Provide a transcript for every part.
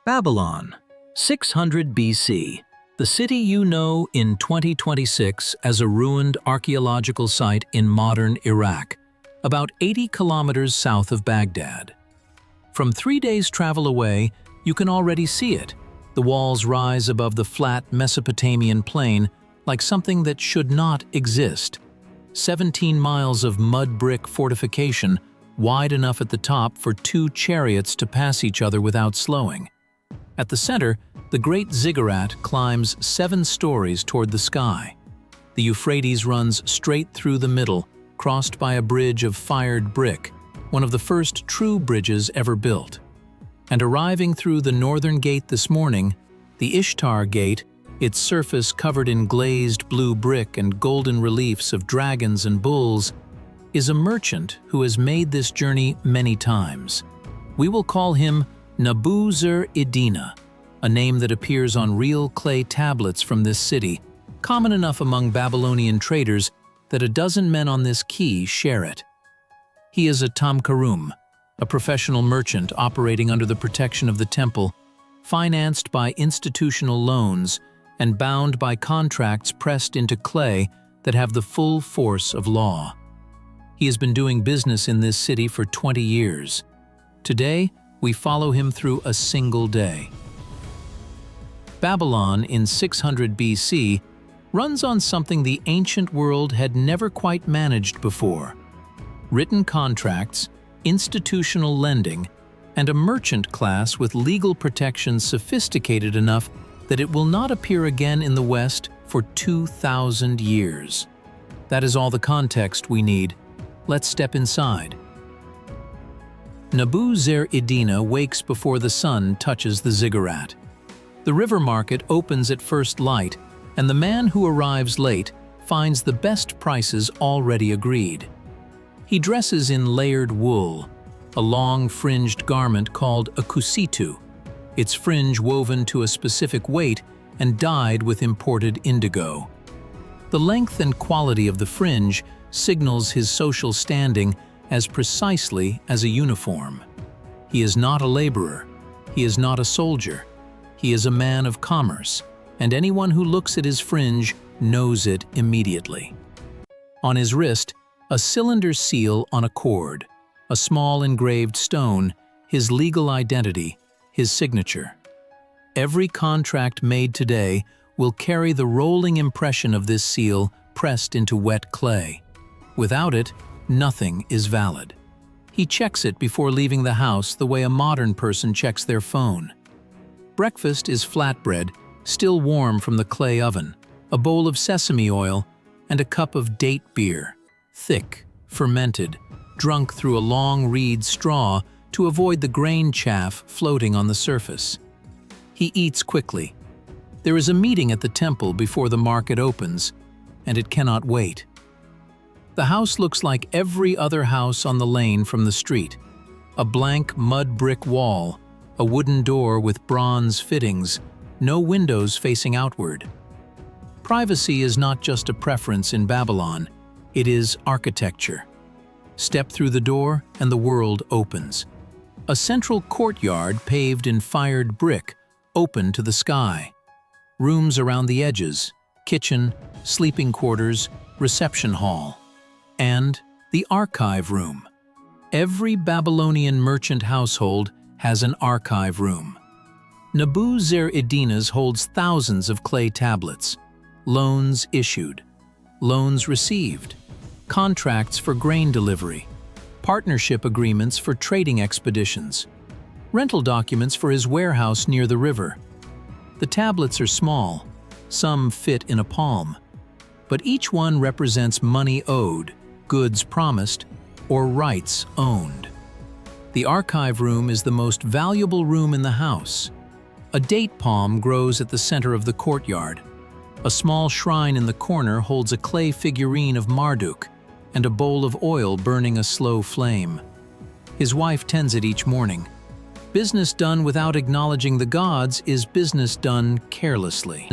Babylon, 600 BC. The city you know in 2026 as a ruined archaeological site in modern Iraq, about 80 kilometers south of Baghdad. From 3 days' travel away, you can already see it. The walls rise above the flat Mesopotamian plain like something that should not exist. 17 miles of mud brick fortification, wide enough at the top for 2 chariots to pass each other without slowing. At the center, the great ziggurat climbs 7 stories toward the sky. The Euphrates runs straight through the middle, crossed by a bridge of fired brick, one of the first true bridges ever built. And arriving through the northern gate this morning, the Ishtar Gate, its surface covered in glazed blue brick and golden reliefs of dragons and bulls, is a merchant who has made this journey many times. We will call him Nabu-zer-iddina, a name that appears on real clay tablets from this city, common enough among Babylonian traders that a dozen men on this quay share it. He is a tamkarum, a professional merchant operating under the protection of the temple, financed by institutional loans and bound by contracts pressed into clay that have the full force of law. He has been doing business in this city for 20 years. Today, we follow him through a single day. Babylon in 600 BC runs on something the ancient world had never quite managed before: written contracts, institutional lending, and a merchant class with legal protections sophisticated enough that it will not appear again in the West for 2,000 years. That is all the context we need. Let's step inside. Nabu-zer-iddina wakes before the sun touches the ziggurat. The river market opens at first light, and the man who arrives late finds the best prices already agreed. He dresses in layered wool, a long fringed garment called a kusitu, its fringe woven to a specific weight and dyed with imported indigo. The length and quality of the fringe signals his social standing as precisely as a uniform. He is not a laborer, he is not a soldier, he is a man of commerce, and anyone who looks at his fringe knows it immediately. On his wrist, a cylinder seal on a cord, a small engraved stone, his legal identity, his signature. Every contract made today will carry the rolling impression of this seal pressed into wet clay. Without it, nothing is valid. He checks it before leaving the house the way a modern person checks their phone. Breakfast is flatbread, still warm from the clay oven, a bowl of sesame oil, and a cup of date beer, thick, fermented, drunk through a long reed straw to avoid the grain chaff floating on the surface. He eats quickly. There is a meeting at the temple before the market opens, and it cannot wait. The house looks like every other house on the lane from the street. A blank mud brick wall, a wooden door with bronze fittings, no windows facing outward. Privacy is not just a preference in Babylon, it is architecture. Step through the door and the world opens. A central courtyard paved in fired brick, open to the sky. Rooms around the edges, kitchen, sleeping quarters, reception hall. And the archive room. Every Babylonian merchant household has an archive room. Nabu-zer-iddina's holds thousands of clay tablets, loans issued, loans received, contracts for grain delivery, partnership agreements for trading expeditions, rental documents for his warehouse near the river. The tablets are small, some fit in a palm, but each one represents money owed, goods promised, or rights owned. The archive room is the most valuable room in the house. A date palm grows at the center of the courtyard. A small shrine in the corner holds a clay figurine of Marduk and a bowl of oil burning a slow flame. His wife tends it each morning. Business done without acknowledging the gods is business done carelessly.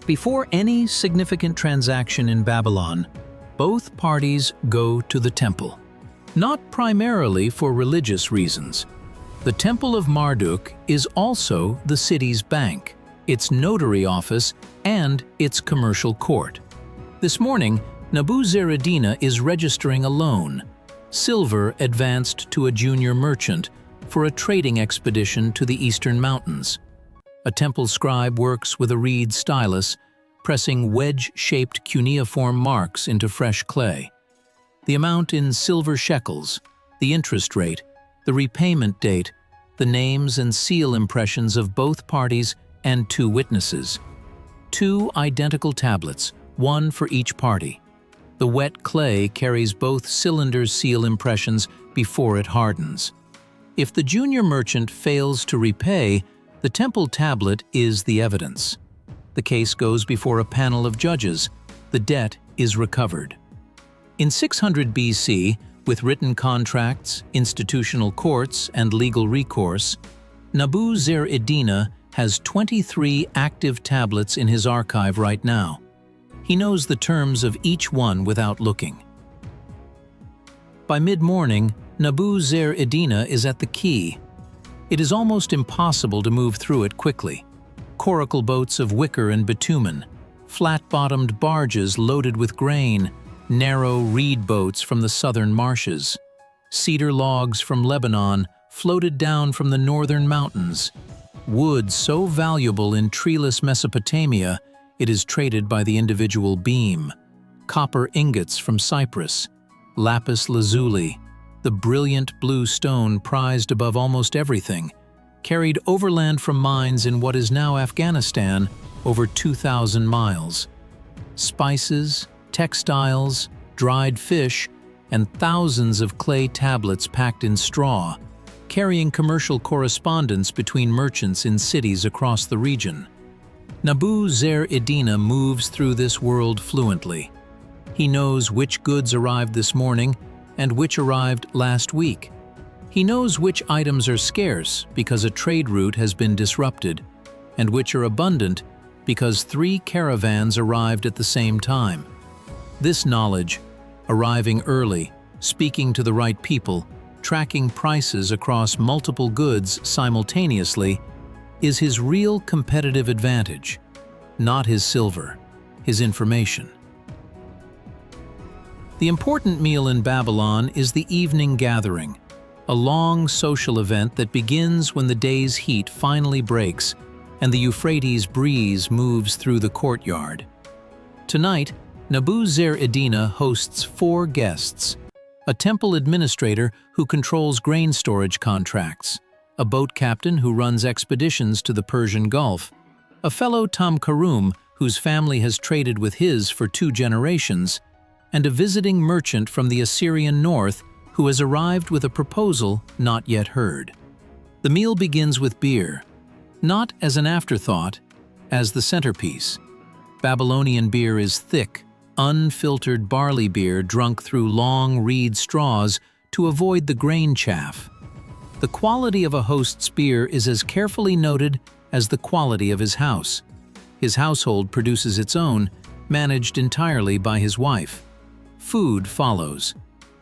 Before any significant transaction in Babylon, both parties go to the temple. Not primarily for religious reasons. The Temple of Marduk is also the city's bank, its notary office, and its commercial court. This morning, Nabu-zer-iddina is registering a loan. Silver advanced to a junior merchant for a trading expedition to the eastern mountains. A temple scribe works with a reed stylus, pressing wedge-shaped cuneiform marks into fresh clay. The amount in silver shekels, the interest rate, the repayment date, the names and seal impressions of both parties and 2 witnesses. 2 identical tablets, one for each party. The wet clay carries both cylinders' seal impressions before it hardens. If the junior merchant fails to repay, the temple tablet is the evidence. The case goes before a panel of judges. The debt is recovered. In 600 BC, with written contracts, institutional courts, and legal recourse, Nabu-zer-iddina has 23 active tablets in his archive right now. He knows the terms of each one without looking. By mid-morning, Nabu-zer-iddina is at the quay. It is almost impossible to move through it quickly. Coracle boats of wicker and bitumen, flat-bottomed barges loaded with grain, narrow reed boats from the southern marshes, cedar logs from Lebanon floated down from the northern mountains, wood so valuable in treeless Mesopotamia it is traded by the individual beam, copper ingots from Cyprus, lapis lazuli, the brilliant blue stone prized above almost everything, carried overland from mines in what is now Afghanistan over 2,000 miles. Spices, textiles, dried fish, and thousands of clay tablets packed in straw, carrying commercial correspondence between merchants in cities across the region. Nabu-zer-iddina moves through this world fluently. He knows which goods arrived this morning and which arrived last week. He knows which items are scarce because a trade route has been disrupted, and which are abundant because 3 caravans arrived at the same time. This knowledge, arriving early, speaking to the right people, tracking prices across multiple goods simultaneously, is his real competitive advantage, not his silver, his information. The important meal in Babylon is the evening gathering, a long social event that begins when the day's heat finally breaks and the Euphrates breeze moves through the courtyard. Tonight, Nabu-zer-iddina hosts 4 guests: a temple administrator who controls grain storage contracts, a boat captain who runs expeditions to the Persian Gulf, a fellow Tamkarum whose family has traded with his for 2 generations, and a visiting merchant from the Assyrian north who has arrived with a proposal not yet heard. The meal begins with beer, not as an afterthought, as the centerpiece. Babylonian beer is thick, unfiltered barley beer drunk through long reed straws to avoid the grain chaff. The quality of a host's beer is as carefully noted as the quality of his house. His household produces its own, managed entirely by his wife. Food follows: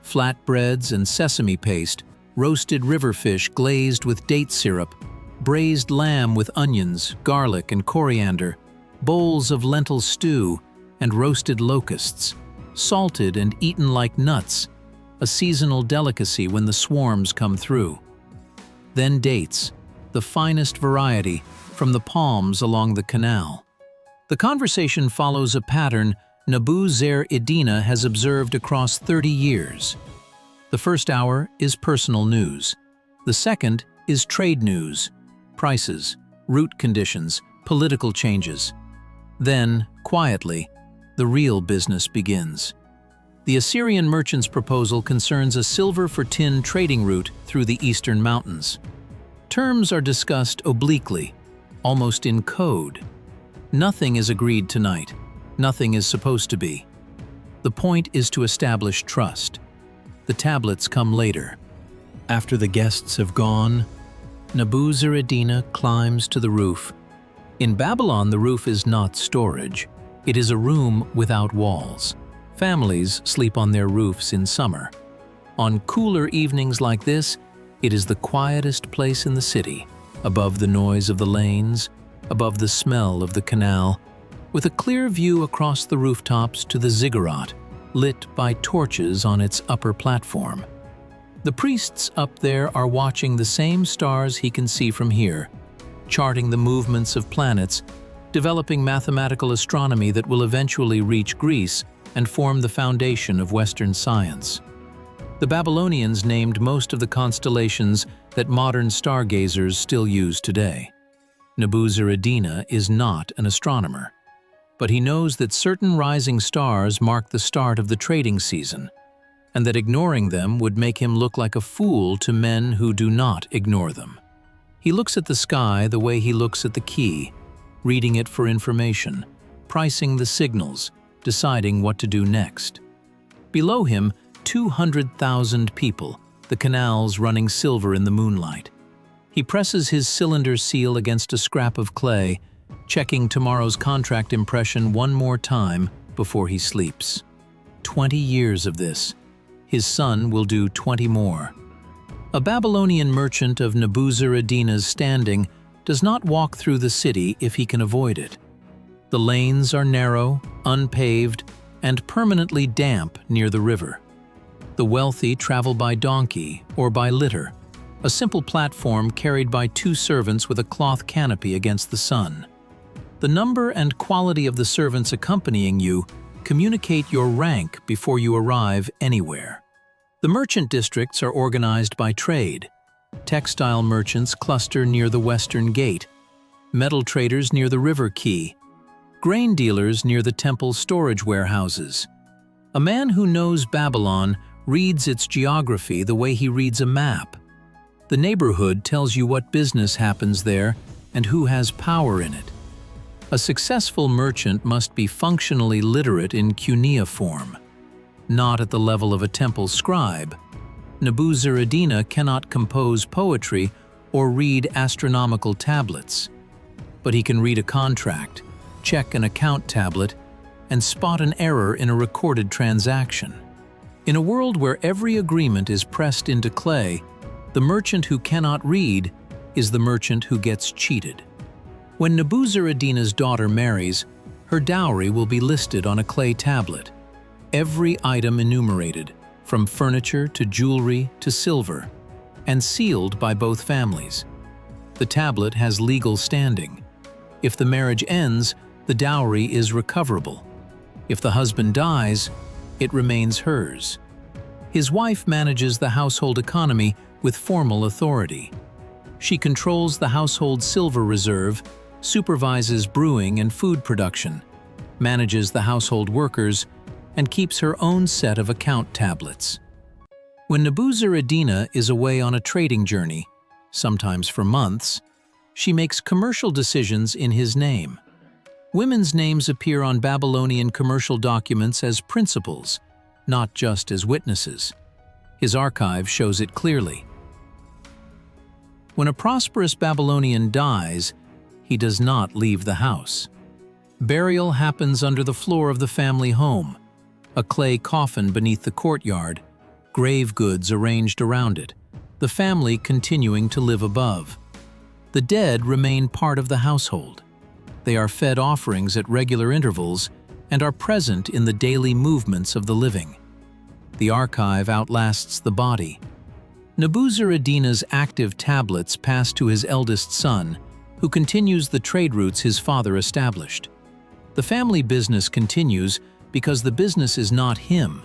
flatbreads and sesame paste, roasted river fish glazed with date syrup, braised lamb with onions, garlic, and coriander, bowls of lentil stew, and roasted locusts, salted and eaten like nuts, a seasonal delicacy when the swarms come through. Then dates, the finest variety, from the palms along the canal. The conversation follows a pattern Nabu-zer-iddina has observed across 30 years. The first hour is personal news. The second is trade news, prices, route conditions, political changes. Then, quietly, the real business begins. The Assyrian merchant's proposal concerns a silver for tin trading route through the eastern mountains. Terms are discussed obliquely, almost in code. Nothing is agreed tonight. Nothing is supposed to be. The point is to establish trust. The tablets come later. After the guests have gone, Nabu-zer-iddina climbs to the roof. In Babylon, the roof is not storage. It is a room without walls. Families sleep on their roofs in summer. On cooler evenings like this, It is the quietest place in the city, above the noise of the lanes, above the smell of the canal, with a clear view across the rooftops to the ziggurat, lit by torches on its upper platform. The priests up there are watching the same stars he can see from here, charting the movements of planets, developing mathematical astronomy that will eventually reach Greece and form the foundation of Western science. The Babylonians named most of the constellations that modern stargazers still use today. Nabu-zer-iddina is not an astronomer, but he knows that certain rising stars mark the start of the trading season, and that ignoring them would make him look like a fool to men who do not ignore them. He looks at the sky the way he looks at the key, reading it for information, pricing the signals, deciding what to do next. Below him, 200,000 people, the canals running silver in the moonlight. He presses his cylinder seal against a scrap of clay, checking tomorrow's contract impression one more time before he sleeps. 20 years of this. His son will do 20 more. A Babylonian merchant of Nabu-zer-iddina's standing does not walk through the city if he can avoid it. The lanes are narrow, unpaved, and permanently damp near the river. The wealthy travel by donkey or by litter, a simple platform carried by two servants with a cloth canopy against the sun. The number and quality of the servants accompanying you communicate your rank before you arrive anywhere. The merchant districts are organized by trade. Textile merchants cluster near the western gate, metal traders near the river quay, grain dealers near the temple storage warehouses. A man who knows Babylon reads its geography the way he reads a map. The neighborhood tells you what business happens there and who has power in it. A successful merchant must be functionally literate in Cuneiform, not at the level of a temple scribe. Nabu-zer-iddina cannot compose poetry or read astronomical tablets, but he can read a contract, check an account tablet, and spot an error in a recorded transaction. In a world where every agreement is pressed into clay, the merchant who cannot read is the merchant who gets cheated. When Nabu-zer-iddina's daughter marries, her dowry will be listed on a clay tablet, every item enumerated, from furniture to jewelry to silver, and sealed by both families. The tablet has legal standing. If the marriage ends, the dowry is recoverable. If the husband dies, it remains hers. His wife manages the household economy with formal authority. She controls the household silver reserve, supervises brewing and food production, manages the household workers, and keeps her own set of account tablets. When Nabu-zer-iddina is away on a trading journey, sometimes for months, she makes commercial decisions in his name. Women's names appear on Babylonian commercial documents as principals, not just as witnesses. His archive shows it clearly. When a prosperous Babylonian dies, he does not leave the house. Burial happens under the floor of the family home, a clay coffin beneath the courtyard, grave goods arranged around it, the family continuing to live above. The dead remain part of the household. They are fed offerings at regular intervals and are present in the daily movements of the living. The archive outlasts the body. Nabu-zer-iddina's active tablets pass to his eldest son, who continues the trade routes his father established. The family business continues because the business is not him.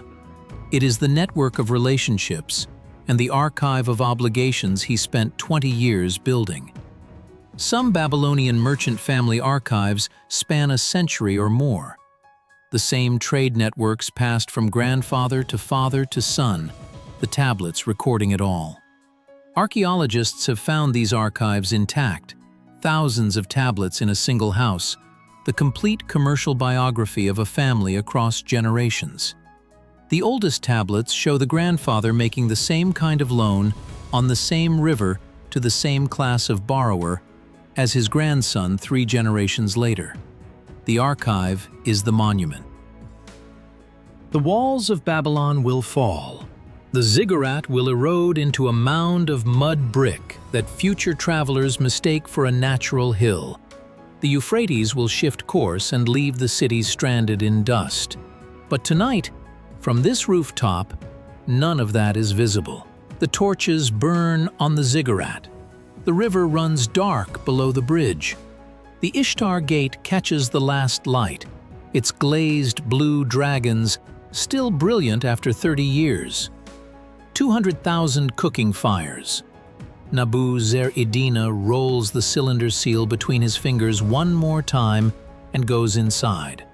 It is the network of relationships and the archive of obligations he spent 20 years building. Some Babylonian merchant family archives span a century or more. The same trade networks passed from grandfather to son, the tablets recording it all. Archaeologists have found these archives intact, thousands of tablets in a single house, the complete commercial biography of a family across generations. The oldest tablets show the grandfather making the same kind of loan on the same river to the same class of borrower as his grandson 3 generations later. The archive is the monument. The walls of Babylon will fall, The ziggurat will erode into a mound of mud brick that future travelers mistake for a natural hill. The Euphrates will shift course and leave the city stranded in dust. But tonight, from this rooftop, none of that is visible. The torches burn on the ziggurat. The river runs dark below the bridge. The Ishtar Gate catches the last light, its glazed blue dragons still brilliant after 30 years. 200,000 cooking fires. Nabu-zer-iddina rolls the cylinder seal between his fingers one more time and goes inside.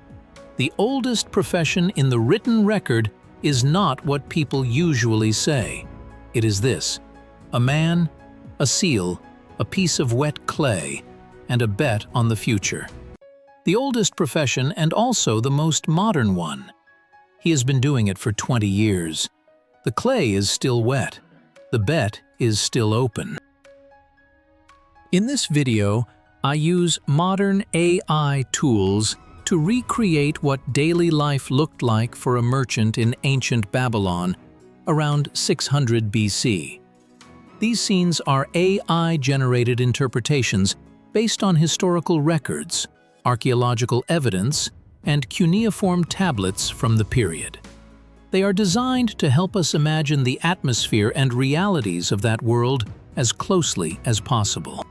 The oldest profession in the written record is not what people usually say. It is this: a man, a seal, a piece of wet clay, and a bet on the future. The oldest profession and also the most modern one. He has been doing it for 20 years. The clay is still wet. The bet is still open. In this video, I use modern AI tools to recreate what daily life looked like for a merchant in ancient Babylon around 600 BC. These scenes are AI-generated interpretations based on historical records, archaeological evidence, and cuneiform tablets from the period. They are designed to help us imagine the atmosphere and realities of that world as closely as possible.